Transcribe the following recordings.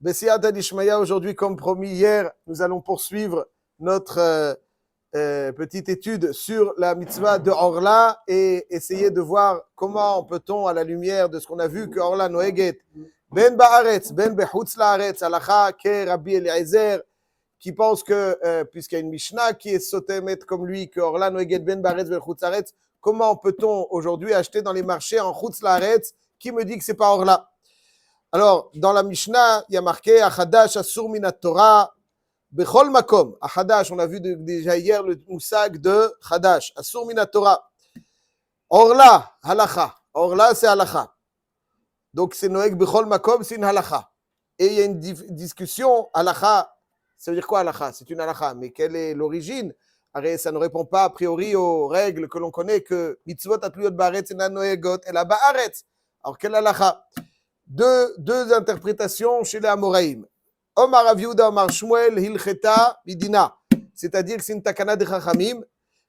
Bessiyata d'Ishmaïa, aujourd'hui, comme promis hier, nous allons poursuivre notre petite étude sur la mitzvah de Orla et essayer de voir comment peut-on, à la lumière de ce qu'on a vu, que Orla noeget ben ba'aretz, ben bechutz la'aretz, halacha ke Rabbi Eliezer, qui pense que, puisqu'il y a une Mishnah qui est sotémet comme lui, que Orla noeget ben ba'aretz, ben chutz la'aretz, comment peut-on aujourd'hui acheter dans les marchés en chutz la'aretz, qui me dit que c'est pas Orla? Alors, dans la Mishnah, il y a marqué Achadash Asur Minat Torah Bechol Makom. Achadash, on a vu déjà hier le moussag de Chadash, Asur Minat Torah. Orla, halacha. Orla, c'est halacha. Donc, c'est Noeg Bechol Makom, c'est une halacha. Et il y a une discussion, halacha, ça veut dire quoi halacha? C'est une halacha, mais quelle est l'origine? Ça ne répond pas a priori aux règles que l'on connaît que mitzvot atluyot ba'aretz ena noegot ela ba'aretz. Alors, quelle halacha? Deux interprétations chez les Amoraïm. Omar Rav Yehuda, Omar Shmuel, Hilcheta, Bidina. C'est-à-dire que c'est une takana de Chachamim,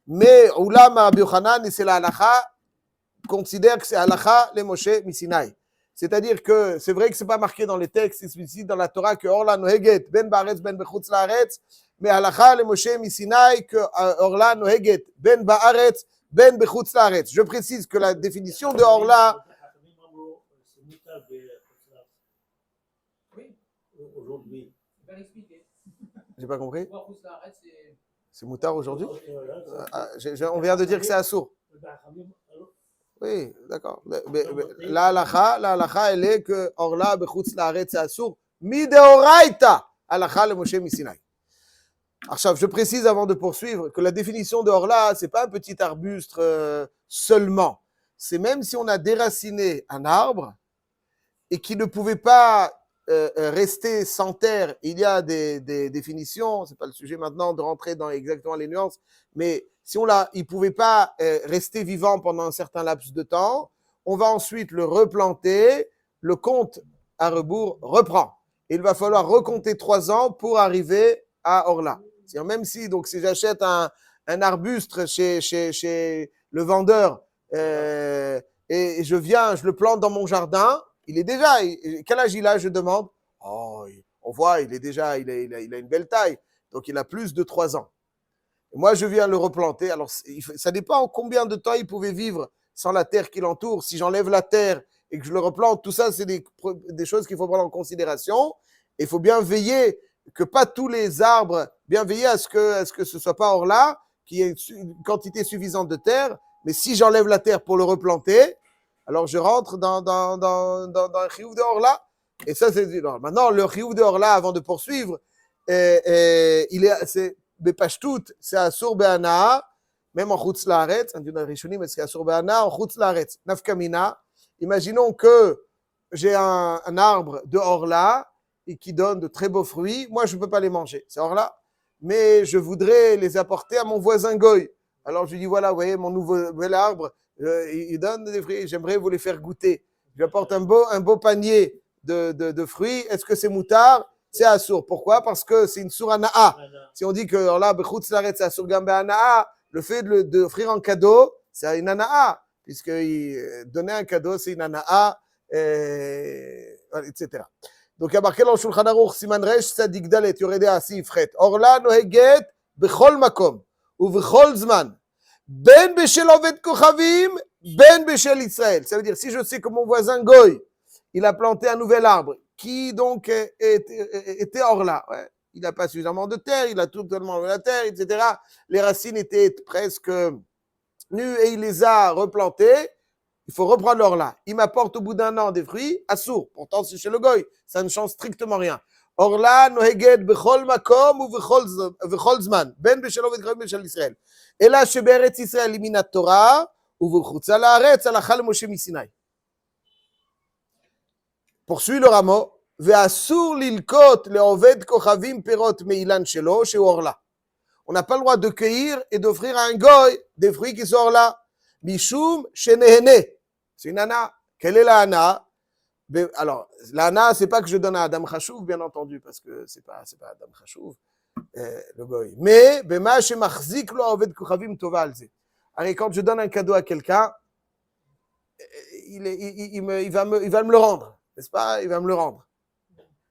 mais Ulama Rabbi Yochanan, et c'est la halacha, considère que c'est halacha les Moshe Misinaï. C'est-à-dire que c'est vrai que c'est pas marqué dans les textes explicites dans la Torah que Orla noheget ben ba'aretz ben bechutz la'aretz, mais halacha les Moshe Misinaï que Orla noheget ben ba'aretz ben bechutz la'aretz. Je précise que la définition de Orla aujourd'hui. J'ai pas compris. C'est moutard aujourd'hui. On vient de dire que c'est assourd. Oui, d'accord. La halacha, elle est que Orla bechutz la'aretz c'est assourd. Mideoraita halacha le Moshe Misinaï. Alors, je précise avant de poursuivre que la définition de Orla, c'est pas un petit arbuste seulement. C'est même si on a déraciné un arbre et qui ne pouvait pas rester sans terre, il y a des définitions, c'est pas le sujet maintenant de rentrer dans exactement les nuances, mais si il pouvait pas rester vivant pendant un certain laps de temps, on va ensuite le replanter, le compte à rebours reprend. Et il va falloir recompter 3 ans pour arriver à Orla. C'est-à-dire même si j'achète un arbuste chez le vendeur et je le plante dans mon jardin, il est déjà, quel âge il a, je demande? Oh, on voit, il a une belle taille. Donc, il a plus de 3 ans. Et moi, je viens le replanter. Alors, ça dépend combien de temps il pouvait vivre sans la terre qui l'entoure. Si j'enlève la terre et que je le replante, tout ça, c'est des choses qu'il faut prendre en considération. Et il faut bien veiller que pas tous les arbres, bien veiller à ce que ce soit pas Orla, qu'il y ait une quantité suffisante de terre. Mais si j'enlève la terre pour le replanter, alors je rentre dans un chiyuv de Orla. Et ça, c'est maintenant le chiyuv de Orla, avant de poursuivre, c'est bepashtout, c'est asur be'ana, même en chutz la'aretz, on dit dans les rishonim, mais c'est asur be'ana, en chutz la'aretz, nafkamina. Imaginons que j'ai un arbre de Orla et qui donne de très beaux fruits. Moi, je ne peux pas les manger, c'est Orla. Mais je voudrais les apporter à mon voisin Goy. Alors je lui dis, voilà, vous voyez, mon nouvel arbre, il donne des fruits, j'aimerais vous les faire goûter. Je lui apporte un beau panier de fruits. Est-ce que c'est moutard? C'est assour. Pourquoi? Parce que c'est une surana'a. Si on dit que là, bechutz la'aretz c'est assour gambe ana'a, le fait d'offrir un cadeau, c'est une ana'a. Puisque donner un cadeau, c'est une ana'a, etc. Donc, il y a marqué dans le Shulchan Aruch, Siman Resh, Tzadik Dalet, Yoredea Asi Fret. Orla noheget bechol makom, ou bechol zman. Ben beshel oved kochavim, ben beshel Israël. Ça veut dire, si je sais que mon voisin Goy, il a planté un nouvel arbre, qui donc était Orla. Ouais. Il n'a pas suffisamment de terre, il a totalement de la terre, etc. Les racines étaient presque nues et il les a replantées. Il faut reprendre l'Orla. Il m'apporte au bout d'un an des fruits, assour. Pourtant, c'est chez le Goy. Ça ne change strictement rien. Orla noheget bechol makom ou bechol zman. Ben beshel oved kochavim beshel Israël. Et là, chez Be'eretz Israël, liminat Torah, ou bechutz la'aretz, halacha le Moshe Misinaï. Poursuit le rameau. Ve'asur lilkot le'oved kochavim perot meilan shelo, chez Orla. On n'a pas le droit de cueillir et d'offrir à un goy des fruits qui sont là. Mishum shenehene. C'est une ana. Quelle est la ana? Alors, la ana, c'est pas que je donne à Adam Chashuv, bien entendu, parce que c'est pas Adam Chashuv, le goy. Mais, bema shemachzik lo oved kochavim tova al ze. Alors, quand je donne un cadeau à quelqu'un, il va me le rendre, n'est-ce pas? Il va me le rendre.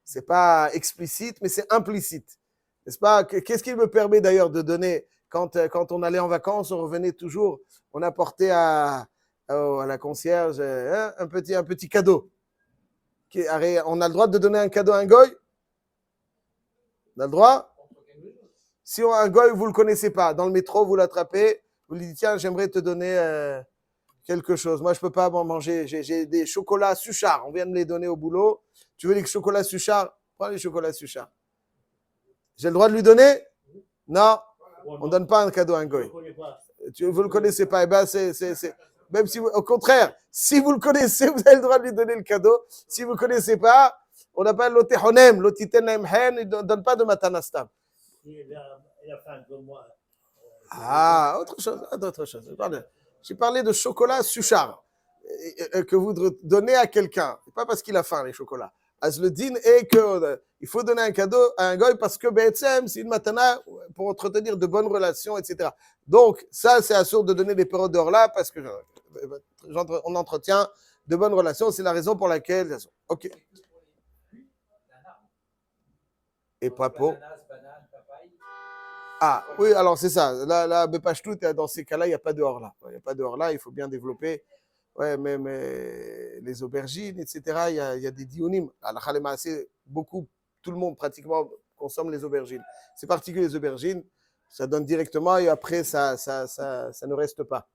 C'est pas explicite, mais c'est implicite. N'est-ce pas? Qu'est-ce qui me permet d'ailleurs de donner quand on allait en vacances, on revenait toujours, on apportait à la concierge un petit cadeau. On a le droit de donner un cadeau à un goy? On a le droit? Si un goy, vous ne le connaissez pas, dans le métro, vous l'attrapez, vous lui dites, tiens, j'aimerais te donner quelque chose. Moi, je ne peux pas m'en manger. J'ai des chocolats Suchard. On vient de me les donner au boulot. Tu veux les chocolats Suchard? Prends les chocolats Suchard. J'ai le droit de lui donner? Non. On ne donne pas un cadeau à un goy. Vous ne le connaissez pas. Eh ben, même si au contraire, si vous le connaissez, vous avez le droit de lui donner le cadeau. Si vous ne le connaissez pas, on appelle l'otehonem, l'otitenem hen, il ne donne pas de matanastam. Ah, autre chose. J'ai parlé de chocolat Suchard que vous donnez à quelqu'un. Pas parce qu'il a faim, les chocolats. As le din est qu'il faut donner un cadeau à un goy parce que c'est une matana pour entretenir de bonnes relations, etc. Donc, ça, c'est assourd de donner des périodes d'or-là parce que on entretient de bonnes relations. C'est la raison pour laquelle. Ok. Et pas pour. Ah, oui, alors c'est ça. Là, Bepashtout, dans ces cas-là, il n'y a pas de hors-là. Il n'y a pas de hors-là, il faut bien développer. Ouais, mais les aubergines, etc., il y a des dionymes. À la Khalema, beaucoup, tout le monde pratiquement consomme les aubergines. C'est particulier les aubergines, ça donne directement et après, ça ne reste pas.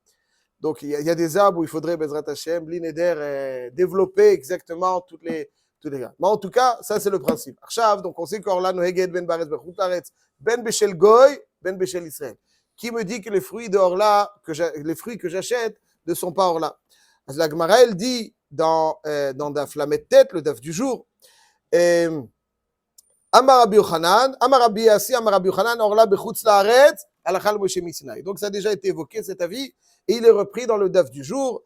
Donc, il y a des arbres où il faudrait, Bezrat Hashem, l'Ineder, développer exactement tous les gars. Mais en tout cas, ça, c'est le principe. Arshav, donc on sait qu'Orla, Noheged, Ben Baretz, Bechut Aretz, Ben Beshel Goy, Ben Beshel Israël. Qui me dit que les fruits d'Orla, les fruits que j'achète, ne sont pas Orla? La Gemara, elle dit dans Daf Lamed Tet, le Daf du jour, Amar Rabbi Yochanan, Amar Rabbi Yassi, Amar Rabbi Yochanan, Orla Bechutz Laaretz, Alachal Moshe Misinaï. Donc ça a déjà été évoqué cet avis et il est repris dans le Daf du jour,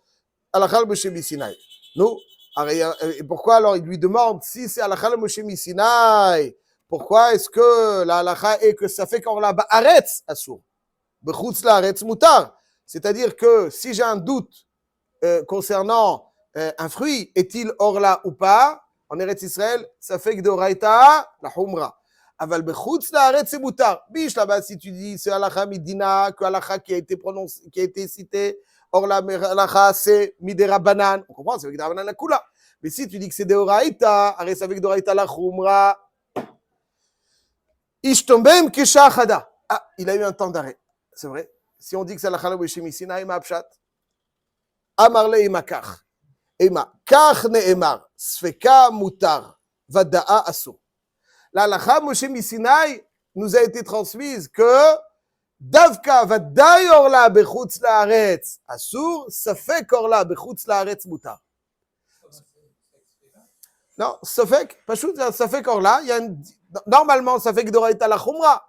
Alachal Moshe Misinaï. Nous, pourquoi alors il lui demande si c'est Alachal Moshe Misinaï? Pourquoi est-ce que la halacha est que ça fait qu'Orla Baaretz Assour, Bechutz Laaretz Mutar? C'est-à-dire que si j'ai un doute concernant un fruit, est-il orla ou pas? En Eretz Israël, ça fait que d'oraita la humra. Aval bechutz la Eretz c'est mutar. Biche là-bas, si tu dis c'est halakha midina, que halakha qui a été prononcé, qui a été cité, orla halakha c'est midera banan. On comprend, c'est avec midera banan la kula. Mais si tu dis que c'est d'oraita, arrête avec d'oraita la humra. Ishtombem kesha chada. Ah, il a eu un temps d'arrêt. C'est vrai. Si on dit que c'est halakha la b'shem Sinai, ma pshat. Amarle imakach. Ema, kach ne'emar, sfeka mutar, vada'a asur. La halakha Moshe Misinaï nous a été transmise que davka vada'i orla bechutz laaretz asur, safek orla bechutz laaretz mutar. Non, safek, pashut, safek orla, il y a normalement safek d'oraita la chumra.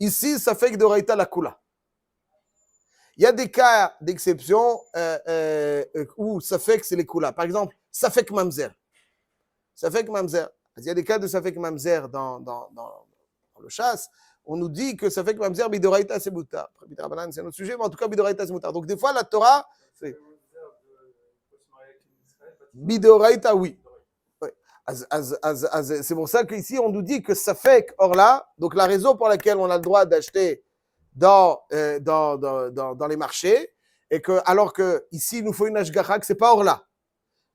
Ici, safek d'oraita la kula. Il y a des cas d'exception où Safek, c'est les koulas. Par exemple, Safek Mamzer. Safek Mamzer. Il y a des cas de Safek Mamzer dans le chasse. On nous dit que Safek Mamzer, Bidoraïta, c'est Moutar. C'est un autre sujet, mais en tout cas, Bidoraïta, c'est Moutar. Donc, des fois, la Torah, c'est. Bidoraïta, oui. C'est pour ça qu'ici, on nous dit que Safek, Orla, donc la raison pour laquelle on a le droit d'acheter dans les marchés, et que, alors qu'ici, il nous faut une ashgacha que ce n'est pas Orla.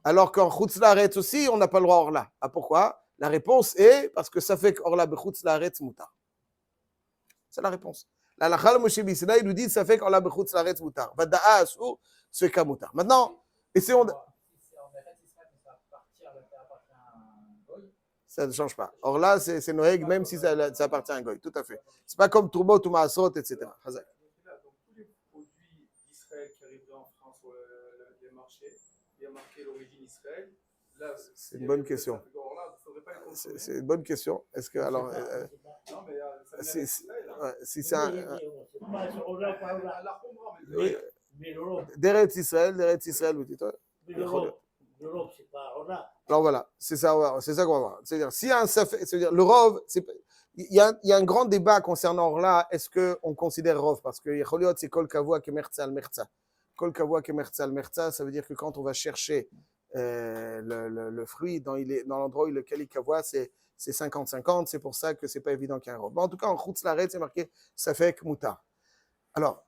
Alors qu'en Chutz Laaretz aussi, on n'a pas le droit Orla. Ah, pourquoi? La réponse est parce que ça fait qu'Orla bechutz Laaretz mutar. C'est la réponse. La halakha Moshe Misinaï il nous dit ça fait qu'Orla bechutz Laaretz mutar. Vada'a asur, sfeka mutar. Maintenant, essayons de. Ça ne change pas. Or là, c'est Noëg, même si ça appartient à un goy. Tout à fait. C'est pas comme Tourbo, Toumaasot, etc. Donc, tous les produits d'Israël qui arrivent en France ou les marchés, il y a marqué l'origine Israël. C'est une bonne question. C'est une bonne question. Est-ce que, alors. Non, mais si c'est un. D'Eretz Israël, vous dites. L'Europe, c'est pas Orla. Alors voilà, c'est ça qu'on va voir. C'est-à-dire, si un c'est-à-dire le Rov, il y a un grand débat concernant Orla, est-ce qu'on considère Rov? Parce que Yecholiot, c'est Kol Kavua Kemertza al-Mertza. Kol Kavua Kemertza al-Mertza, ça veut dire que quand on va chercher le fruit dans l'endroit où lequel il kavua, c'est c'est 50-50, c'est pour ça que c'est pas évident qu'il y ait un rov. En tout cas, en Chutz Laaretz, c'est marqué Safek Moutar. Alors,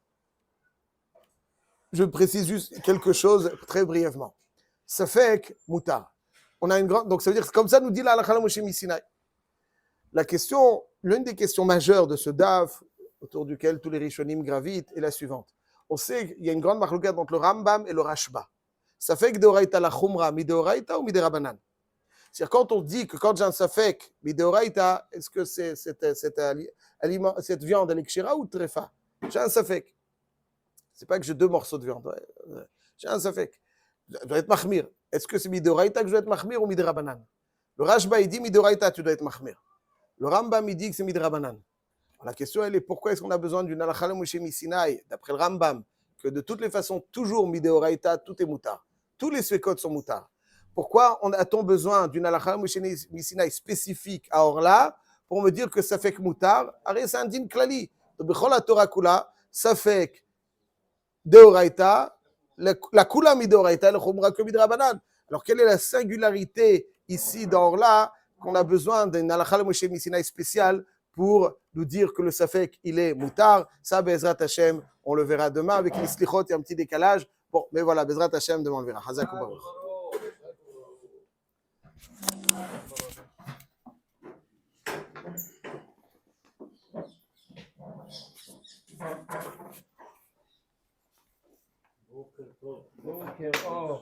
je précise juste quelque chose très brièvement. Safek Moutar. On a une grande, donc ça veut dire, comme ça nous dit la halakha Moshe Misinaï. La question, l'une des questions majeures de ce daf, autour duquel tous les Rishonim gravitent, est la suivante. On sait qu'il y a une grande marloquette entre le Rambam et le Rashba. Safek deoraita la chumra, mideoraita ou miderabanan. C'est-à-dire quand on dit que quand j'ai un safek, mideoraita, est-ce que cette viande, elle est kshira ou trefa? J'ai un safek. C'est pas que j'ai deux morceaux de viande. J'ai un safek. Je dois être mahmir. Est-ce que c'est mideoraita que je dois être mahmir ou miderabanan? Le Rashba, il dit mideoraita, tu dois être mahmir. Le Rambam, il dit que c'est midrabanan. La question, elle est pourquoi est-ce qu'on a besoin d'une halakha Moshe Misinaï, d'après le Rambam, que de toutes les façons, toujours mideoraita, tout est moutar. Tous les svekot sont moutars. Pourquoi a-t-on besoin d'une halakha Moshe Misinaï spécifique à Orla pour me dire que ça fait que moutar? Arrête, c'est un din klali. Donc, bechol la Torah kula, ça fait que deoraita, la kula mideoraita, le chumra que midrabanan. Alors, quelle est la singularité ici dans Orla qu'on a besoin d'une halakha Moshe Misinaï spéciale pour nous dire que le safek, il est moutar? Ça, Bezrat Hashem, on le verra demain. Avec les slichot, il y a un petit décalage. Bon, mais voilà, Bezrat Hashem, demain on le verra. Hazak ou Baruch. Boker Tov.